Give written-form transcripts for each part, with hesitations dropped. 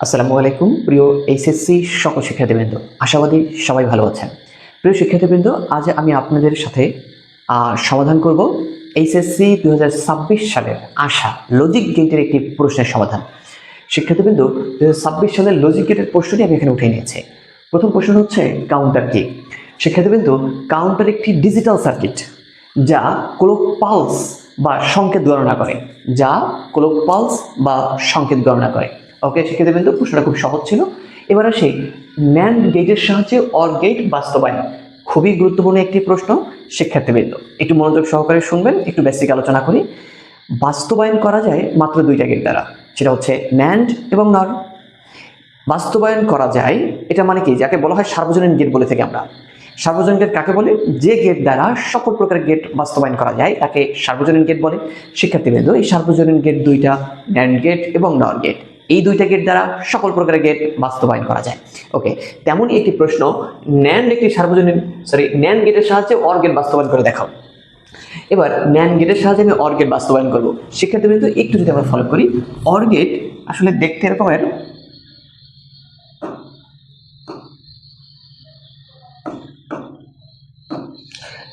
আসসালামু আলাইকুম প্রিয় এইচএসসি সকল শিক্ষার্থীবৃন্দ, আশাবাদী সবাই ভালো আছেন। প্রিয় শিক্ষার্থীবৃন্দ, আজ আমি আপনাদের সাথে সমাধান করব এইচএসসি 2026 সালের আসা লজিক গেটের একটি প্রশ্নের সমাধান। শিক্ষার্থীবৃন্দ, 2026 সালের লজিক গেটের প্রশ্নটি আমি এখানে উঠে নিয়েছি। প্রথম প্রশ্ন হচ্ছে কাউন্টার কি। শিক্ষার্থীবৃন্দ, কাউন্টার একটি ডিজিটাল সার্কিট যা ক্লক পালস বা সংকেত গণনা করে, গণনা করে। ওকে শিক্ষার্থীবৃন্দ, প্রশ্নটা খুব সহজ ছিল। এবার আসি ন্যান্ড গেটের সাহায্যে অর গেট বাস্তবায়ন। খুবই গুরুত্বপূর্ণ একটি প্রশ্ন শিক্ষার্থীবৃন্দ, একটু মনোযোগ সহকারে শুনবেন। একটু বেসিক আলোচনা করি। বাস্তবায়ন করা যায় মাত্র দুইটা গেট দ্বারা, সেটা হচ্ছে ন্যান্ড এবং নর। বাস্তবায়ন করা যায়, এটা মানে কি, যাকে বলা হয় সার্বজনীন গেট বলে থাকি আমরা। সার্বজনীন গেট কাকে বলে? যে গেট দ্বারা সকল প্রকার গেট বাস্তবায়ন করা যায় তাকে সার্বজনীন গেট বলে। শিক্ষার্থীবৃন্দ, এই সার্বজনীন গেট দুইটা, ন্যান্ড গেট এবং নর গেট। এই দুইটা গেট দ্বারা সকল প্রকারের গেট বাস্তবায়ন করা যায়। ওকে, তেমনই একটি প্রশ্ন, ন্যান্ড গেটের সাহায্যে অর গেট বাস্তবায়ন করে দেখাও। এবার ন্যান্ড গেটের সাহায্যে আমি অর গেট বাস্তবায়ন করবো। শিক্ষার্থীবৃন্দ, একটু যদি আমরা ফলো করি, অর গেট আসলে দেখতে এরকমের।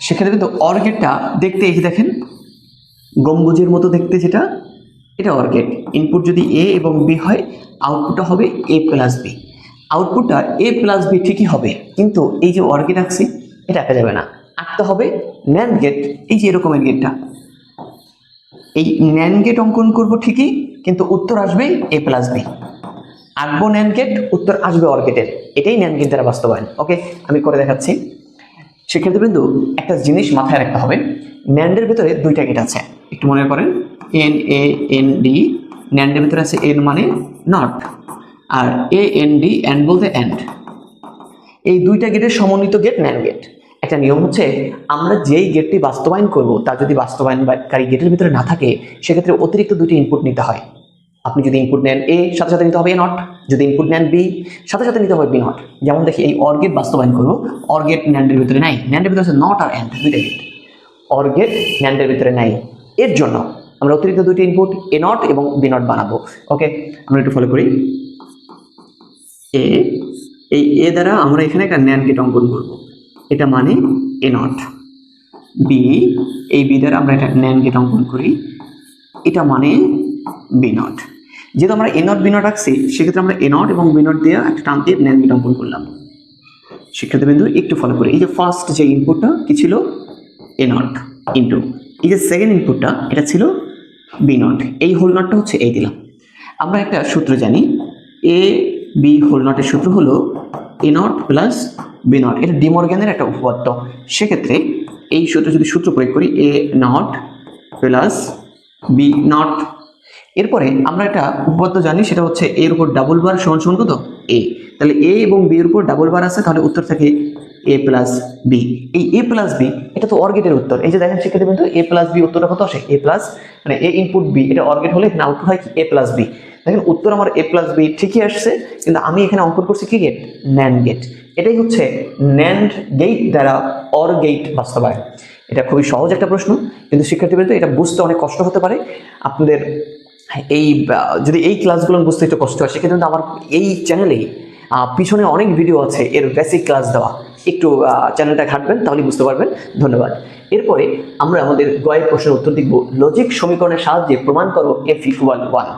শিক্ষার্থীবৃন্দ, অর গেটটা দেখতে এই যে দেখেন গম্বুজের মতো দেখতে, যেটা এটা অর গেট। ইনপুট যদি এ এবং বি হয়, আউটপুটটা হবে এ প্লাস বি। আউটপুটটা এ প্লাস বি ঠিকই হবে, কিন্তু এই যে অর গেট আঁকছি এটা আঁকা যাবে না, আঁকতে হবে ন্যান্ড গেট। এই যে এরকমের গেটটা, এই ন্যান্ড গেট অঙ্কন করবো ঠিকই, কিন্তু উত্তর আসবে এ প্লাস বি। আঁকবো ন্যান্ড গেট, উত্তর আসবে অর গেটের। এটাই ন্যান্ড গেট দ্বারা বাস্তবায়ন। ওকে, আমি করে দেখাচ্ছি। শিক্ষার্থীবৃন্দ, একটা জিনিস মাথায় রাখতে হবে, ন্যান্ডের ভিতরে দুইটা গেট আছে, একটু মনে করেন। এন এ এন ডি, ন্যান্ডের ভিতরে আছে এন মানে নট, আর এ এন ডি, এন্ড বলতে এন্ড। এই দুইটা গেটের সমন্বিত গেট ন্যান্ড গেট। একটা নিয়ম হচ্ছে, আমরা যেই গেটটি বাস্তবায়ন করব তা যদি বাস্তবায়নকারী গেটের ভিতরে না থাকে, সেক্ষেত্রে অতিরিক্ত দুটি ইনপুট নিতে হয়। আপনি যদি ইনপুট নেন এ, সাথে সাথে নিতে হবে এ নট। যদি ইনপুট নেন বি, সাথে সাথে নিতে হবে বি নট। যেমন দেখি, এই অর গেট বাস্তবায়ন করবো, অর গেট ন্যান্ডের ভিতরে নাই, ন্যান্ডের ভিতরে আছে নট আর এন্ড, দুইটা গেট। অর গেট ন্যান্ডের ভিতরে নাই, এর জন্য আমরা অতিরিক্ত দুটি ইনপুট এ নট এবং বি নট বানাবো। ওকে, আমরা একটু ফলো করি। এ, এই এ দ্বারা আমরা এখানে একটা ন্যান্ড গেট অঙ্কন করব, এটা মানে এ নট। বি, এই বি দ্বারা আমরা একটা ন্যান্ড গেট অঙ্কন করি, এটা মানে বি নট। যেহেতু আমরা এ নট বি নট রাখছি, সেক্ষেত্রে আমরা এ নট এবং বি নট দিয়ে একটা টান দিয়ে ন্যান্ড গেট অঙ্কন করলাম। শিক্ষার্থীবৃন্দু, একটু ফলো করি। এই যে ফার্স্ট যে ইনপুটটা কি ছিল, এ নট, ইন্টু এই যে সেকেন্ড ইনপুটটা, এটা ছিল বি নট। এই হোল নটটা হচ্ছে এই দিলাম। আমরা একটা সূত্র জানি, এ বি হোল নটের সূত্র হলো এ নট প্লাস বি নট। এটা ডি মর্গ্যানের একটা উপপাদ্য। সেক্ষেত্রে এই সূত্র প্রয়োগ করি, এ নট প্লাস বি নট। এরপরে আমরা একটা উপপাদ্য জানি, সেটা হচ্ছে এর উপর ডাবল বার সমান সমান কত, এ। তাহলে এ এবং বি এর উপর ডাবল বার আছে, তাহলে উত্তর থাকে এ প্লাস বি। এই এ প্লাস বি, এটা তো অর গেটের উত্তর। এই যে দেখেন শিক্ষার্থীবৃন্দ, এ প্লাস বি উত্তরটা কত আসে, এ প্লাস, মানে এ ইনপুট বি, এটা অর গেট হলে এখানে আউটপুট হয় কি, এ প্লাস বি। দেখেন উত্তর আমার এ প্লাস বি ঠিকই আসছে, কিন্তু আমি এখানে অঙ্কন করছি কি গেট, ন্যান্ড গেট। এটাই হচ্ছে ন্যান্ড গেট দ্বারা অর গেট বাস্তবায়ন। এটা খুবই সহজ একটা প্রশ্ন, কিন্তু শিক্ষার্থীবৃন্দ এটা বুঝতে অনেক কষ্ট হতে পারে আপনাদের। এই যদি এই ক্লাসগুলো বুঝতে একটু কষ্ট হয়, সেক্ষেত্রে আমার এই চ্যানেলে পিছনে অনেক ভিডিও আছে এর বেসিক ক্লাস দেওয়া। একটু চ্যানেলটা ঘাঁটবেন, তাহলে বুঝতে পারবেন। ধন্যবাদ। এরপরে আমরা আমাদের গয়ের প্রশ্নের উত্তর দেখব, লজিক সমীকরণের সাহায্যে প্রমাণ করো এফ ইকুয়াল 1।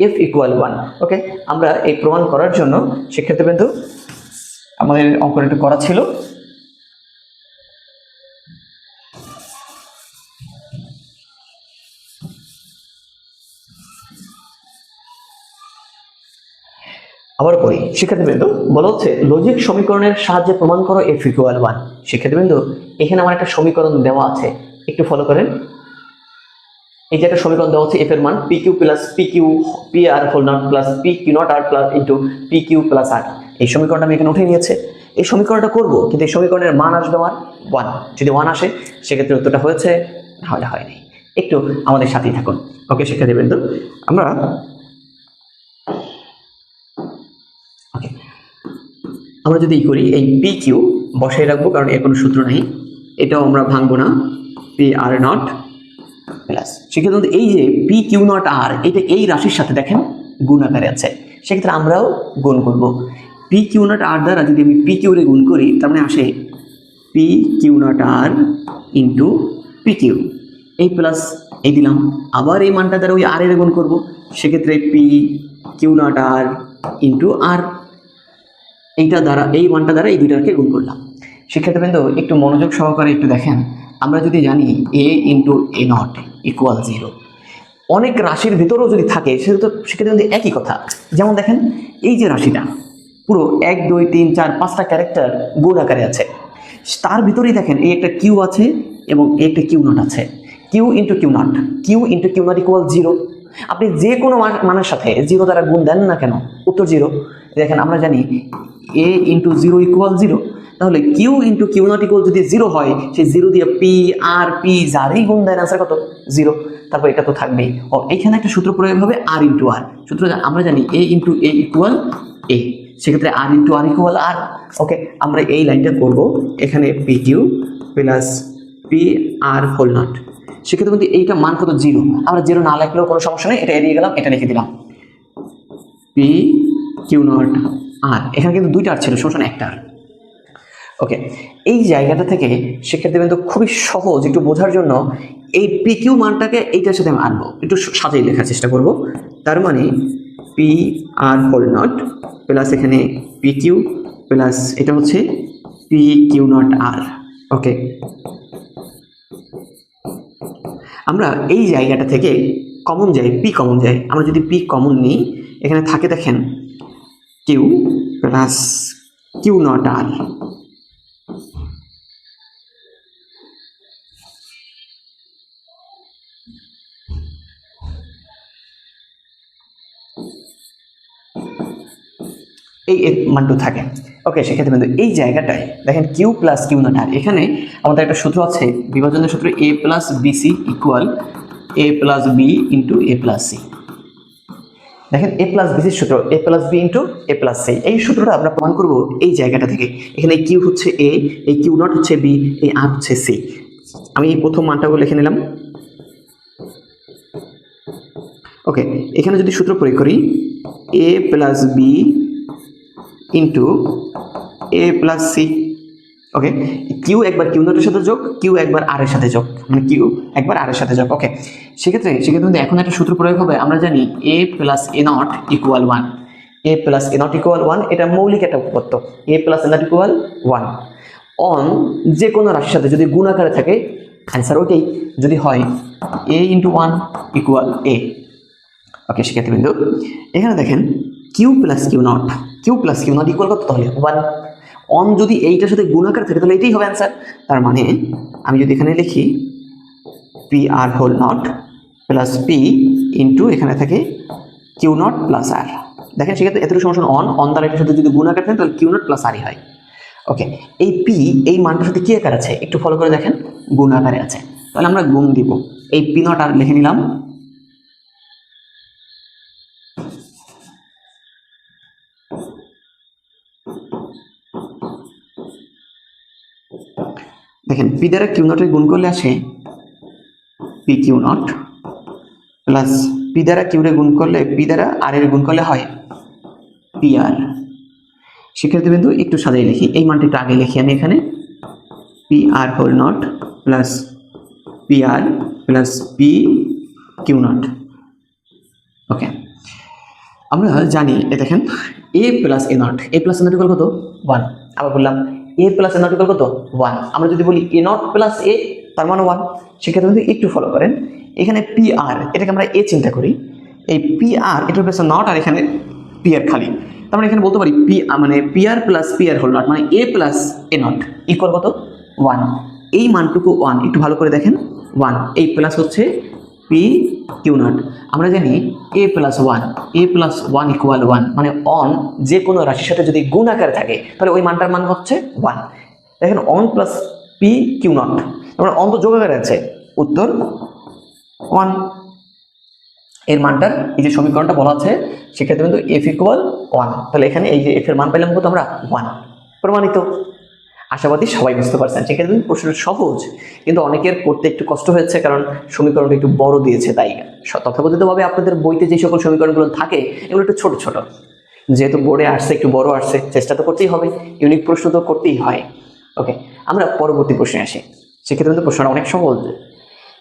F equal 1। ওকে, আমরা এই প্রমাণ করার জন্য শিক্ষার্থীবৃন্দ আমাদের অঙ্কটা একটু করা ছিল। আবার করি। শিক্ষার্থীবৃন্দ, বলা হচ্ছে লজিক সমীকরণের সাহায্যে প্রমাণ করো এফ ইকুয়াল 1। শিক্ষার্থীবৃন্দ, এখানে আমার একটা সমীকরণ দেওয়া আছে, একটু ফলো করেন। এই যে একটা সমীকরণ দেওয়া হচ্ছে, এফ এর মান P Q plus P Q P R whole not plus P Q not R plus into P Q plus R. এই সমীকরণটা আমি এখানে উঠে নিয়েছে। এই সমীকরণটা করবো, কিন্তু এই সমীকরণের মান আসবে আমার 1। যদি 1 আসে, সেক্ষেত্রে উত্তরটা হয়েছে, নাহলে হয়নি। একটু আমাদের সাথেই থাকুন। ওকে শিক্ষার্থীবৃন্দ, আমরা যদি করি, এই পি কিউ বসাই রাখবো, কারণ এর কোনো সূত্র নাই, এটাও আমরা ভাঙবো না। পি আর নট প্লাস, সেক্ষেত্রে এই যে পি কিউ নট আর, এটা এই রাশির সাথে দেখেন গুণ আকারে আছে, সেক্ষেত্রে আমরাও গুণ করব। পি কিউ নট আর দ্বারা যদি আমি পি কিউরে গুণ করি, তার মানে আসে P Q not R into P Q, এই প্লাস এই দিলাম, আবার এই মানটা দ্বারা ওই আর এর গুণ করবো, সেক্ষেত্রে P Q not R into R, এইটা দ্বারা এই মানটা দ্বারা এই দুইটাকে গুণ করলাম। সেক্ষেত্রে কিন্তু একটু মনোযোগ সহকারে একটু দেখেন, আমরা যদি জানি এ ইন্টু এ নট ইকুয়াল 0, অনেক রাশির ভিতরেও যদি থাকে সেক্ষেত্রে কিন্তু একই কথা। যেমন দেখেন এই যে রাশিটা পুরো 1 2 3 4 5টা ক্যারেক্টার গুণ আকারে আছে, তার ভিতরেই দেখেন এই একটা কিউ আছে এবং একটা কিউ নট আছে। Q into Q not equal 0। আপনি যে কোনো মানের সাথে 0 দ্বারা গুণ দেন না কেন, উত্তর 0। দেখেন আমরা জানি এ ইন্টু 0 ইকুয়াল 0, তাহলে Q into Q not equal যদি 0 হয়, সেই 0 দিয়ে পি আর পি যারই গুণ দেন আনসার কত 0। তারপর এটা তো থাকবেই। ও এইখানে একটা সূত্র প্রয়োগ হবে আর ইন্টু আর, সূত্র আমরা জানি এ ইন্টু এ ইকুয়াল এ, সেক্ষেত্রে আর ইন্টু আর ইকুয়াল আর। ওকে, আমরা এই লাইনটা করব, এখানে P Q plus P R whole not, সেক্ষেত্রে কিন্তু এইটা মান কত 0, আমরা 0 না লিখলেও কোনো সমস্যা নেই, এটা এড়িয়ে গেলাম, এটা লিখে দিলাম পি কিউ নট আর, এখানে কিন্তু দুইটা আর ছিল, সমস্যা না একটা আর। ওকে, এই জায়গাটা থেকে সেক্ষেত্রে কিন্তু খুবই সহজ একটু বোঝার জন্য এই পি কিউ মানটাকে এইটার সাথে আমি আনবো, একটু সাজিয়ে লেখার চেষ্টা করব। তার মানে P R whole not plus এখানে পি কিউ প্লাস এটা হচ্ছে P Q not R. Okay, আমরা এই জায়গাটা থেকে কমন যাই, পি কমন যাই, আমরা যদি পি কমন নিই, এখানে থাকে দেখেন কিউ প্লাস কিউ নট আর, এই মানটু থাকে। ওকে, সেক্ষেত্রে কিন্তু এই জায়গাটায় দেখেন কিউ প্লাস কিউ নট আর, এখানে আমাদের একটা সূত্র আছে, বিভাজনের সূত্র এ প্লাস বিসি ইকুয়াল এ প্লাস বি ইন্টু এ প্লাস সি। দেখেন এ প্লাস বিসির সূত্র এ প্লাস বি ইন্টু এ প্লাস সি, এই সূত্রটা আমরা প্রমাণ করব এই জায়গাটা থেকে। এখানে কিউ হচ্ছে এ, এই কিউ নট হচ্ছে বি, এই আর হচ্ছে সি। আমি এই প্রথম মানটাও লিখে নিলাম। ওকে, এখানে যদি সূত্র প্রয়োগ করি এ প্লাস বি ইন্টু এ প্লাস সি। ওকে, কিউ একবার কিউ নটের সাথে যোগ, কিউ একবার আর এর সাথে যোগ, মানে কিউ একবার আর এর সাথে যোগ। ওকে, সেক্ষেত্রে এখন একটা সূত্র প্রয়োগ হবে, আমরা জানি A plus A not equal 1, A plus A not equal 1, এটা মৌলিক একটা উপপাদ্য, A plus A not equal 1 on যে কোনো রাশির সাথে যদি গুণ আকারে থাকে অ্যান্সার ওইটাই, যদি হয় এ ইন্টু 1 ইকুয়াল এ। ওকে, সেক্ষেত্রে কিন্তু এখানে দেখেন Q plus Q not equal কত, তাহলে 1 অন যদি এইটার সাথে গুণাকার থাকে তাহলে এটাই হবে অ্যান্সার। তার মানে আমি যদি এখানে লিখি P R whole not plus P into এখানে থাকে কিউ নট প্লাস আর, দেখেন সেক্ষেত্রে এতটুকু সমস্যা অন দ্বারা এটার সাথে যদি গুণাকার থাকে তাহলে কিউ নট প্লাস আরই হয়। ওকে, এই পি এই মানটার সাথে কি আকার আছে একটু ফলো করে দেখেন, গুণ আকারে আছে, তাহলে আমরা গুণ দিব, এই পি নট আর লিখে নিলাম। দেখেন পি দ্বারা কিউ নটের গুণ করলে আসে P Q not plus P দ্বারা কিউরে গুণ করলে পি দ্বারা আর এর গুণ করলে হয় পি আর। সেক্ষেত্রে কিন্তু একটু সাজিয়ে লিখি, এই মানটা একটু আগে লিখি আমি এখানে P R whole not plus P R plus P Q not. Okay, আমরা জানি দেখেন A plus A not equal কত 1, আবার বললাম A plus A not equal কত 1, আমরা যদি বলি এ নট প্লাস এ তার মানে 1, সেক্ষেত্রে কিন্তু একটু ফলো করেন, এখানে পি আর এটাকে আমরা এ চিন্তা করি, এই পি আর এটার প্লাস নট আর এখানে পি আর খালি, তার মানে এখানে বলতে পারি পি মানে P R plus P R whole not মানে A plus A not equal কত 1, এই মানটুকু 1 একটু ভালো করে দেখেন 1, এই প্লাস হচ্ছে পি কিউ নট, আমরা জানি এ প্লাস ওয়ান ইকুয়াল 1, মানে অন যে কোনো রাশির সাথে যদি গুণ আকারে থাকে তাহলে ওই মানটার মান হচ্ছে 1। দেখেন অন প্লাস পি কিউ নট, তারপরে অন তো যোগ আকারে আছে, উত্তর 1। এর মানটার এই যে সমীকরণটা বলা আছে সেক্ষেত্রে কিন্তু এফ ইকুয়াল 1, তাহলে এখানে এই যে এফ এর মান পেলাম কত আমরা 1, প্রমাণিত। আশাবাদী সবাই বুঝতে পারছেন। সেক্ষেত্রে প্রশ্নটা সহজ, কিন্তু অনেকের করতে একটু কষ্ট হয়েছে, কারণ সমীকরণটা একটু বড় দিয়েছে। তাই তথাকথিতভাবে আপনাদের বইতে যে সকল সমীকরণগুলো থাকে এগুলো একটু ছোট ছোট, যেহেতু বোর্ডে আসছে একটু বড় আসছে, চেষ্টা তো করতেই হবে, ইউনিক প্রশ্ন তো করতেই হয়। ওকে, আমরা পরবর্তী প্রশ্নে আসি। সেক্ষেত্রে কিন্তু প্রশ্নটা অনেক সহজ,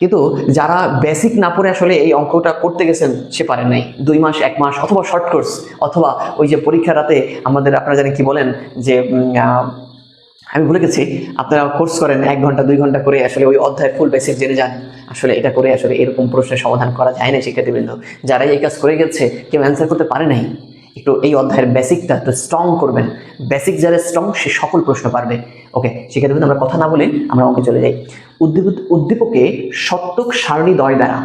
কিন্তু যারা বেসিক না পড়ে আসলে এই অঙ্কটা করতে গেছেন সে পারেন নাই। 2 মাস 1 মাস অথবা শর্ট কোর্স, অথবা ওই যে পরীক্ষার রাতে আমাদের আপনারা জানেন কি বলেন যে আমি ভুলে গেছি, আপনারা কোর্স করেন 1 ঘন্টা 2 ঘন্টা করে আসলে ওই অধ্যায়ের ফুল বেসিক জেনে যান। আসলে এটা করে আসলে এরকম প্রশ্নের সমাধান করা যায় না শিক্ষার্থীবৃন্দ। যারা এই কাজ করে গেছে কেউ অ্যান্সার করতে পারে নাই, একটু এই অধ্যায়ের বেসিকটা একটু স্ট্রং করবেন। বেসিক যারা স্ট্রং সে সকল প্রশ্ন পারবে। ওকে, শিক্ষার্থীবৃন্দ আমরা কথা না বলে আমরা অঙ্কে চলে যাই। উদ্দীপকে সত্যক সারণীদ্বয় দ্বারা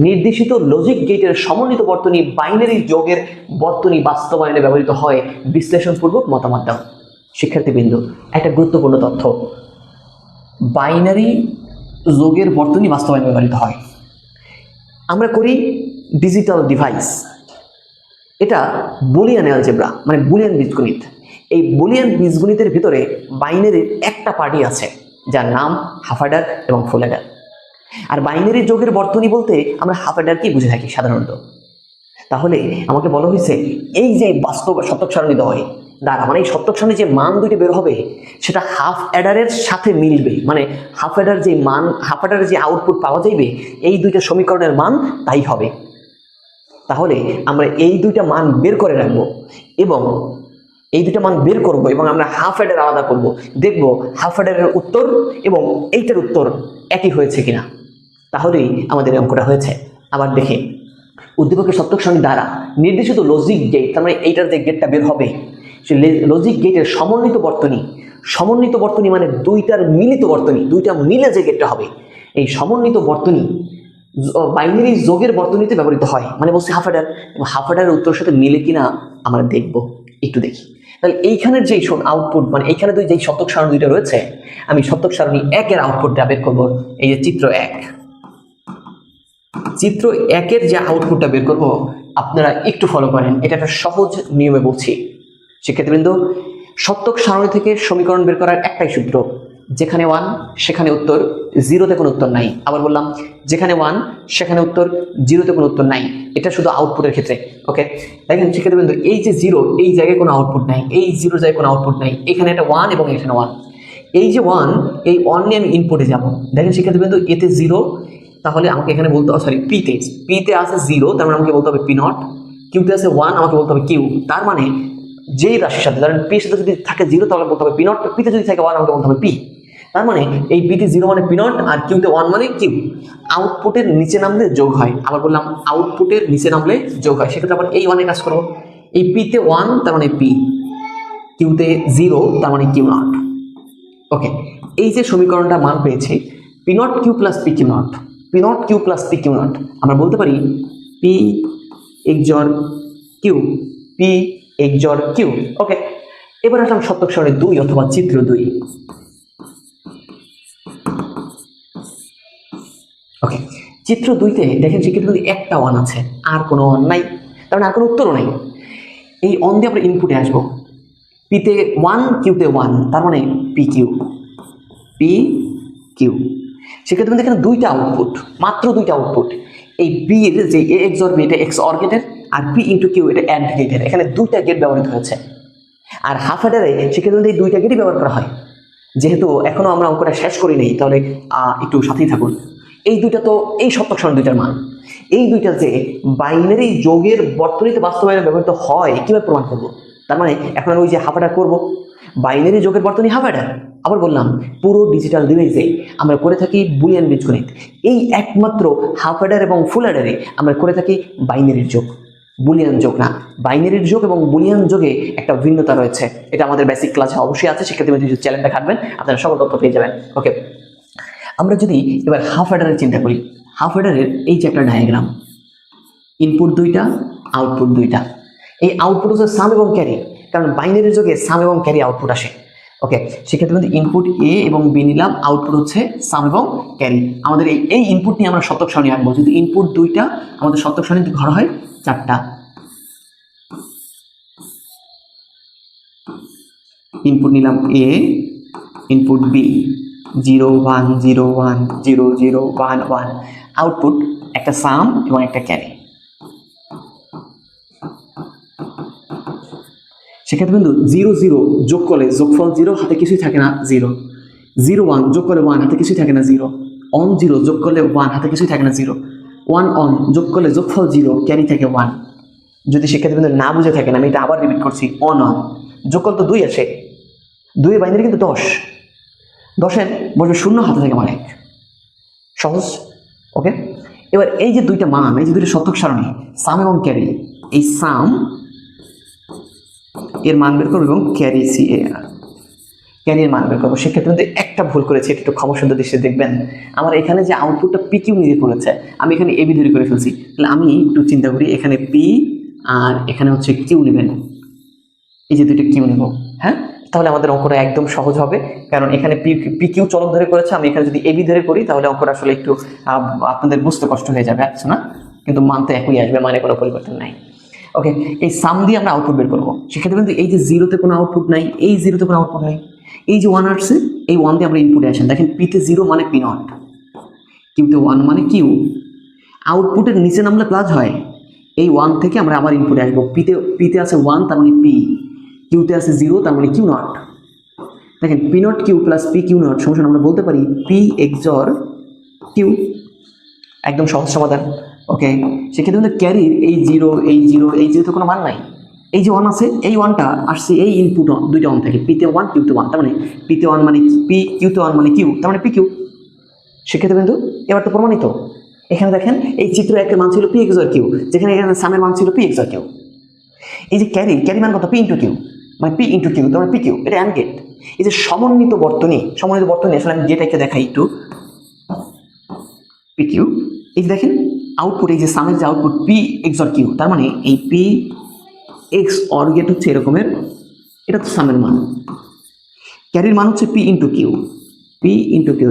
নির্দেশিত লজিক গেটের সমন্বিত বর্তনী বাইনারি যোগের বর্তনী বাস্তবায়নে ব্যবহৃত হয়, বিশ্লেষণপূর্বক মতামত দাও। শিক্ষার্থীবৃন্দ, একটা গুরুত্বপূর্ণ তথ্য, বাইনারি যোগের বর্তনী বাস্তবায়নে ব্যবহৃত হয়। আমরা করি ডিজিটাল ডিভাইস, এটা বুলিয়ান অ্যালজেব্রা মানে বুলিয়ান বীজগণিত। এই বুলিয়ান বীজগণিতের ভিতরে বাইনারির একটা পার্টি আছে যার নাম হাফ অ্যাডার এবং ফুল অ্যাডার। আর বাইনারি যোগের বর্তনী বলতে আমরা হাফ অ্যাডারকেই বুঝে থাকি সাধারণত। তাহলে আমাকে বলা হয়েছে এই যে বাস্তব শতক সারণী দ্বয় দ্বারা, মানে এই শতক সারণী যে মান দুইটা বের হবে সেটা হাফ অ্যাডারের সাথে মিলবে, মানে হাফ অ্যাডার যে মান, হাফ অ্যাডারের যে আউটপুট পাওয়া যাবে এই দুইটা সমীকরণের মান তাই হবে। তাহলে আমরা এই দুইটা মান বের করে রাখবো এবং এই দুইটা মান বের করব এবং আমরা হাফ অ্যাডার আলাদা করব, দেখব হাফ অ্যাডারের উত্তর এবং এইটার উত্তর একই হয়েছে কিনা, তাহলেই আমাদের অঙ্কটা হয়েছে। আবার দেখে, উদ্দীপকের সত্যক সারণী দ্বারা নির্দেশিত লজিক গেট, তার মানে এইটার যে গেটটা বের হবে সে লজিক গেটের সমন্বিত বর্তনী, সমন্বিত বর্তনী মানে দুইটার মিলিত বর্তনী, দুইটা মিলে যে গেটটা হবে এই সমন্বিত বর্তনী বাইনারি যোগের বর্তনীতে ব্যবহৃত হয়। মানে বলছি হাফ অ্যাডার, এবং হাফ অ্যাডারের উত্তরের সাথে মিলে কিনা আমরা দেখব, একটু দেখি। তাহলে এইখানের যেই আউটপুট, মানে এইখানে যেই শতক সারণী দুইটা রয়েছে, আমি শতক সারণী 1-এর আউটপুটটা বের করবো। এই যে চিত্র 1, চিত্র 1-এর যে আউটপুটটা বের করবো আপনারা একটু ফলো করেন, এটা একটা সহজ নিয়মে বলছি। শিক্ষার্থীবৃন্দ, শতক সারণী থেকে সমীকরণ বের করার একটাই সূত্র, যেখানে 1 সেখানে উত্তর, 0-তে কোনো উত্তর নাই। আবার বললাম, যেখানে 1 সেখানে উত্তর, 0-তে কোনো উত্তর নাই। এটা শুধু আউটপুটের ক্ষেত্রে। ওকে, দেখেন শিক্ষার্থীবৃন্দ, এই যে 0 এই জায়গায় কোনো আউটপুট নাই, এই 0 জায়গায় কোনো আউটপুট নাই, এখানে একটা 1 এবং এখানে 1। এই যে 1, এই 1 নিয়ে আমি ইনপুটে যাব। দেখেন শিক্ষার্থীবৃন্দ, এতে 0, তাহলে আমাকে এখানে বলতে হবে, সরি পিতে আছে 0, তার মানে আমাকে বলতে হবে পি নট। কিউতে আছে 1, আমাকে বলতে হবে কিউ। তার মানে যেই রাশির সাথে, ধরেন পির সাথে যদি থাকে 0 তাহলে বলতে হবে পি নট, পিতে যদি থাকে 1 আমাকে বলতে হবে পি। তার মানে এই পিতে 0 মানে পি নট আর কিউতে 1 মানে কিউ। আউটপুটের নিচে নামলে যোগ হয়। আবার বললাম আউটপুটের নিচে নামলে যোগ হয়। সেক্ষেত্রে আবার এই 1-এর কাজ করবো। এই পিতে 1 তার মানে পি, কিউতে 0 তার মানে কিউ নট। ওকে, এই যে সমীকরণটা মান পেয়েছি P not Q plus P Q not, P not Q plus P Q not, আমরা বলতে পারি P XOR Q, P XOR Q. Okay, এবার আসলাম শতক সারণী 2 অথবা চিত্র 2। ওকে, চিত্র 2-তে দেখেন শিক্ষার্থী একটা 1 আছে, আর কোনো 1 নাই, তার মানে আর কোনো উত্তরও নাই। এই অন দিয়ে আমরা ইনপুটে আসবো, পিতে 1 কিউতে 1, তার মানে পি কিউ, পি কিউ। সেক্ষেত্রে এখানে দুইটা আউটপুট, মাত্র দুইটা আউটপুট। এই বি এর যে এ এক্সর বি এটা এক্স অর গেটের, আর পি ইন্টু কিউ এটা অ্যান্ড গেটের। এখানে দুইটা গেট ব্যবহৃত হয়েছে। আর হাফ অ্যাডারে সেক্ষেত্রে এই দুইটা গেটই ব্যবহার করা হয়। যেহেতু এখনো আমরা অঙ্কটা শেষ করি নাই, তাহলে একটু সাথেই থাকুন। এই দুইটা তো এই শতক সারণী দুইটার মান, এই দুইটা যে বাইনারি যোগের বর্তনীতে বাস্তবায়নে ব্যবহৃত হয় কিভাবে প্রমাণ করবো? তার মানে এখন আমি ওই যে হাফ অ্যাডার করবো, বাইনারি যোগের বর্তনী হাফ অ্যাডার। আবার বললাম পুরো ডিজিটাল ডিভাইসে আমরা করে থাকি বুলিয়ান বীজগণিত। এই একমাত্র হাফ অ্যাডার এবং ফুল অ্যাডারে আমরা করে থাকি বাইনারির যোগ, বুলিয়ান যোগ না। বাইনারির যোগ এবং বুলিয়ান যোগে একটা ভিন্নতা রয়েছে, এটা আমাদের বেসিক ক্লাসে অবশ্যই আছে। শিক্ষার্থী যদি চ্যানেলটা ঘাটবেন আপনারা সকল তথ্য পেয়ে যাবেন। ওকে, আমরা যদি এবার হাফ অ্যাডারের চিন্তা করি, হাফ অ্যাডারের এই যে একটা ডায়াগ্রাম, ইনপুট দুইটা আউটপুট দুইটা, এই আউটপুট হচ্ছে সাম এবং ক্যারি, কারণ বাইনারির যোগে সাম এবং ক্যারি আউটপুট আসে। ওকে, সেক্ষেত্রে কিন্তু ইনপুট এ এবং বি নিলাম, আউটপুট হচ্ছে সাম এবং ক্যারি। আমাদের এই ইনপুট নিয়ে আমরা শতক সারণী আঁকবো। যদি ইনপুট দুইটা, আমাদের শতক সারণী ঘর হয় 4টা। ইনপুট নিলাম এ ইনপুট বি 0 1 0 1 0 0 1 1, আউটপুট একটা সাম এবং একটা ক্যারি। সেক্ষেত্রে কিন্তু 0 0 যোগ করলে যোগফল 0, হাতে কিছুই থাকে না 0, 0 1 যোগ করলে 1, হাতে কিছুই থাকে না 0, অন 0 যোগ করলে 1, হাতে কিছুই থাকে না 0, 1 অন যোগ করলে যোগফল 0, ক্যারি থাকে 1। যদি সেক্ষেত্রে কিন্তু না বুঝে থাকেন, আমি এটা আবার রিপিট করছি, অন যোগফল তো 2 আসে, 2 এর বাইনারি কিন্তু 10, 10-এর বসবে 0, হাতে থাকে মানে 1। সহজ। ওকে, এবার এই যে দুইটা মান, এই যে দুইটা শতক সারণী সাম এবং ক্যারি, এই সাম এর মান বের করবো এবং ক্যারি ক্যারির মান বের করবো। সেক্ষেত্রে কিন্তু একটা ভুল করেছে, একটু ক্ষমা সুন্দর দৃষ্টি দেখবেন। আমার এখানে যে আউটপুটটা পি কিউ নিয়ে করেছে, আমি এখানে এবি ধরে করে ফেলছি। তাহলে আমি একটু চিন্তা করি, এখানে পি আর এখানে হচ্ছে কিউ নেবেন, এই যে দুইটা কিউ নেব। হ্যাঁ, তাহলে আমাদের অঙ্কটা একদম সহজ হবে, কারণ এখানে পি কিউ চলক ধরে করেছে, আমি এখানে যদি এবি ধরে করি তাহলে অঙ্কটা আসলে একটু আপনাদের বুঝতে কষ্ট হয়ে যাবে, আচ্ছা না? কিন্তু মান তো একই আসবে, মানে কোনো পরিবর্তন নাই। ওকে, এই সাম দিয়ে আমরা আউটপুট বের করবো। সেক্ষেত্রে কিন্তু এই যে 0-তে কোনো আউটপুট নাই, এই 0-তে কোনো আউটপুট নাই, এই যে 1 আসছে, এই 1 দিয়ে আমরা ইনপুটে আসেন। দেখেন পিতে 0 মানে পি নট, কিউতে 1 মানে কিউ। আউটপুটের নিচে নামলে প্লাস হয়, এই 1 থেকে আমরা আবার ইনপুটে আসবো। পিতে আছে 1, তার মানে পি, কিউতে আছে 0, তার মানে কিউ নট। দেখেন P not Q plus P Q not সমান আমরা বলতে পারি পি এক্সর কিউ। একদম সহজ সমাধান। ওকে, সেক্ষেত্রে কিন্তু ক্যারির এই 0 এই 0 এই 0 তো কোনো মান নাই, এই যে 1 আছে, এই 1টা আসছে এই ইনপুট দুইটা অন থেকে, পিতে 1 কিউতে 1, তার মানে পিতে 1 মানে পি, কিউতে 1 মানে কিউ, তার মানে পি কিউ। সেক্ষেত্রে কিন্তু এবার তো প্রমাণিত। এখানে দেখেন এই চিত্র একের মান ছিল পি এক্সর কিউ, যেখানে এখানে সামের মান ছিল পি এক্সর কিউ। এই যে ক্যারি মান কত, পি ইন্টু কিউ, মানে পি ইন্টু কিউ, তার মানে পি কিউ, এটা অ্যান্ড গেট। এই যে সমন্বিত বর্তনী আসলে আমি গেটকে দেখাই একটু, পি কিউ। এই যে দেখেন আউটপুট, এই যে সামের যে আউটপুট পি এক্সর কিউ, তার মানে এই পি এক্স অর গেট হচ্ছে এরকমের, এটা তো সামের মান। ক্যারির মান হচ্ছে পি ইন্টু কিউ,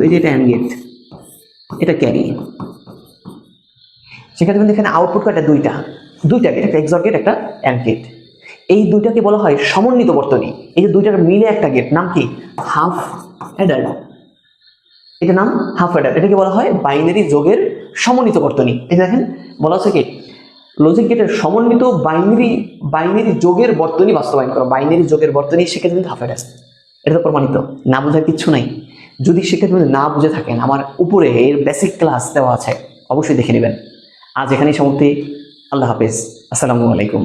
এই যে এটা অ্যান্ড গেট, এটা ক্যারি। সেক্ষেত্রে কিন্তু এখানে আউটপুট কয়টা, দুইটা গেট, একটা এক্সর গেট, একটা অ্যান্ড গেট। এই দুইটাকে বলা হয় সমন্বিত বর্তনী। এই যে দুইটার মিলে একটা গেট, নাম কি, হাফ অ্যাডার, এটা নাম হাফ অ্যাডার। এটাকে বলা হয় বাইনারি যোগের সমন্বিত বর্তনী। এই দেখেন বলা হচ্ছে কি, লজিক গেটের সমন্বিত বাইনারি যোগের বর্তনী বাস্তবায়ন করা, বাইনারি যোগের বর্তনী, সেক্ষেত্রে কিন্তু হাফ অ্যাডার। এটা তো প্রমাণিত, না বোঝার কিচ্ছু নাই। যদি সেক্ষেত্রে না বুঝে থাকেন, আমার উপরে এর বেসিক ক্লাস দেওয়া আছে, অবশ্যই দেখে নেবেন। আজ এখানেই সমাপ্তি। আল্লাহ হাফেজ, আসসালামু আলাইকুম।